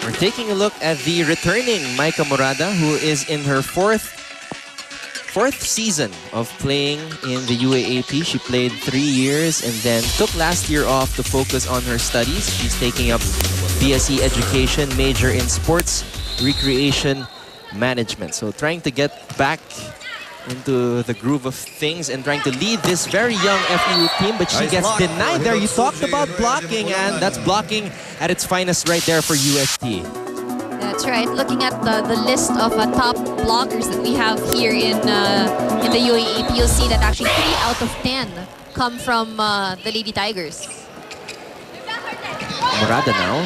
We're taking a look at the returning Maika Morada, who is in her fourth season of playing in the UAAP. She played 3 years and then took last year off to focus on her studies. She's taking up BSc Education, major in Sports Recreation Management. So trying to get back into the groove of things and trying to lead this very young FEU team, but she gets denied there. You talked about blocking, and that's blocking at its finest right there for UST. That's right. Looking at the list of top blockers that we have here in the UAAP, you'll see that actually 3 out of 10 come from the Lady Tigers. Morada now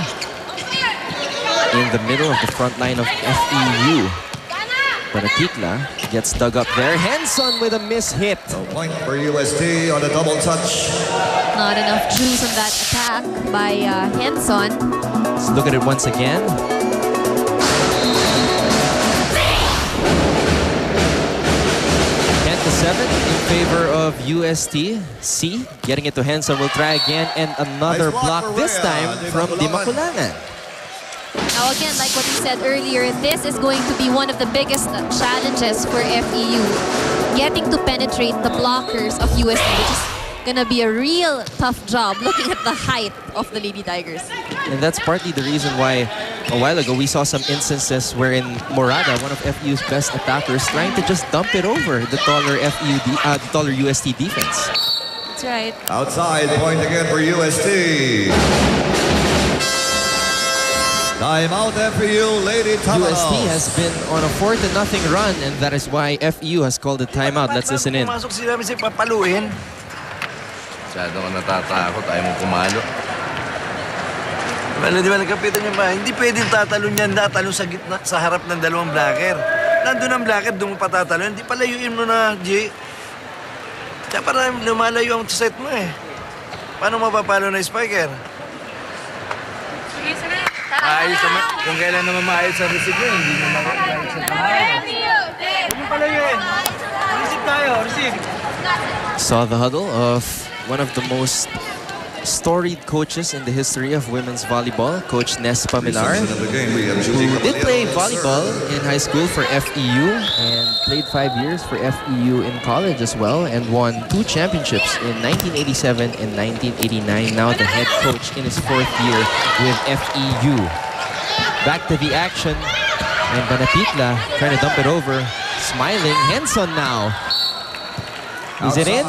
in the middle of the front line of FEU. Panatikla gets dug up there. Henson with a miss hit. A point for UST on a double touch. Not enough juice on that attack by Henson. Let's look at it once again. 10-7 in favor of UST. C getting it to Henson. Will try again, and another block this time from Dimakulangan. Now again, like what we said earlier, this is going to be one of the biggest challenges for FEU. Getting to penetrate the blockers of UST, which is gonna be a real tough job looking at the height of the Lady Tigers. And that's partly the reason why a while ago we saw some instances wherein Morada, one of FEU's best attackers, trying to just dump it over the taller UST defense. That's right. Outside, point again for UST. Timeout FEU, Lady Tamaros. UST has been on a 4-0 run, and that is why FEU has called a timeout. Let's listen in. Pumasok sila kasi papaluin. Masyado ka natatakot, ayaw mo pumalo. Di ba nagkapitan niya ba? Hindi pwedeng tatalon yan, tatalon sa gitna, sa harap ng dalawang blocker. Nandun ang blocker, doon mo patatalon. Hindi palayuin mo na, G. Kaya para lumalayo ang set mo eh. Paano mapapalo na spiker? Ayos naman. Kung kailan naman maayos ang receive yun, hindi naman maayos ang tahayan. Huwag mo palayuin. Receive tayo, receive. Saw the huddle of one of the most storied coaches in the history of women's volleyball, Coach Nespa Milar, who did play volleyball in high school for FEU and played 5 years for FEU in college as well, and won 2 championships in 1987 and 1989. Now the head coach in his 4th year with FEU. Back to the action, and Panatikla trying to dump it over. Smiling, Henson now. Is it in?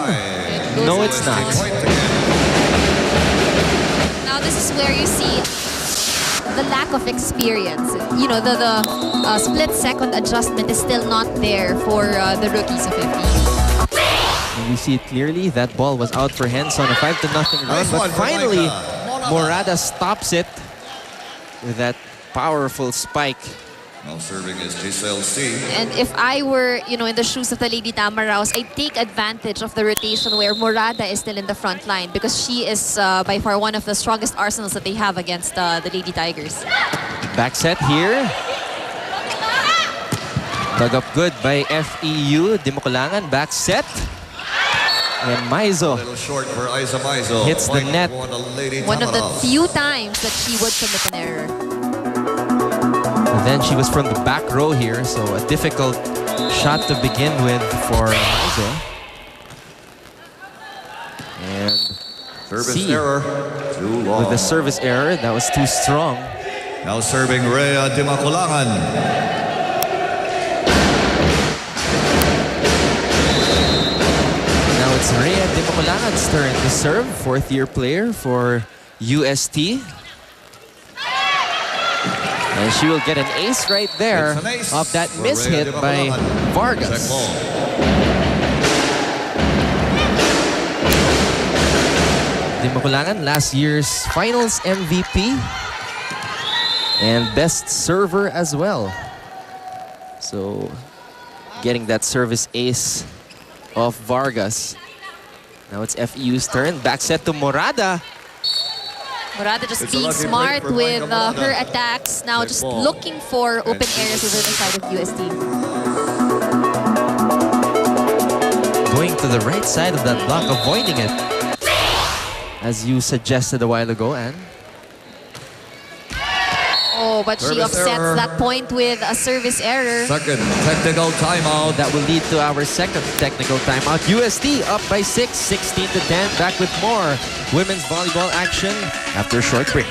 No, it's not. Now this is where you see the lack of experience. You know, the split-second adjustment is still not there for the rookies of FEU. And we see it clearly. That ball was out for Henson, a 5-0 run. But finally, Morada stops it with that powerful spike. Now serving is Giselle C. And if I were, you know, in the shoes of the Lady Tamaraos, I'd take advantage of the rotation where Morada is still in the front line, because she is by far one of the strongest arsenals that they have against the Lady Tigers. Back set here. Dug up good by FEU. Dimakulangan, back set. And Maizo hits the net. One of the few times that she would commit an error. And then she was from the back row here, so a difficult shot to begin with for Maizo. And Service error. Too long. with the service error, that was too strong. Now serving Rhea Dimakulangan. Now it's Rhea Dimakulangan's turn to serve, 4th-year player for UST. And she will get an ace right there off that miss hit by Vargas. Dimakulangan, last year's finals MVP and best server as well. So getting that service ace off Vargas. Now it's FEU's turn. Back set to Morada. Morada just being smart with her attacks. Now just looking for open areas over the side of UST. Going to the right side of that block, avoiding it. As you suggested a while ago, Anne. Oh, but she Service offsets error. that point with a service error. Second technical timeout. That will lead to our second technical timeout. UST up by 6, 16-10. Back with more women's volleyball action after a short break.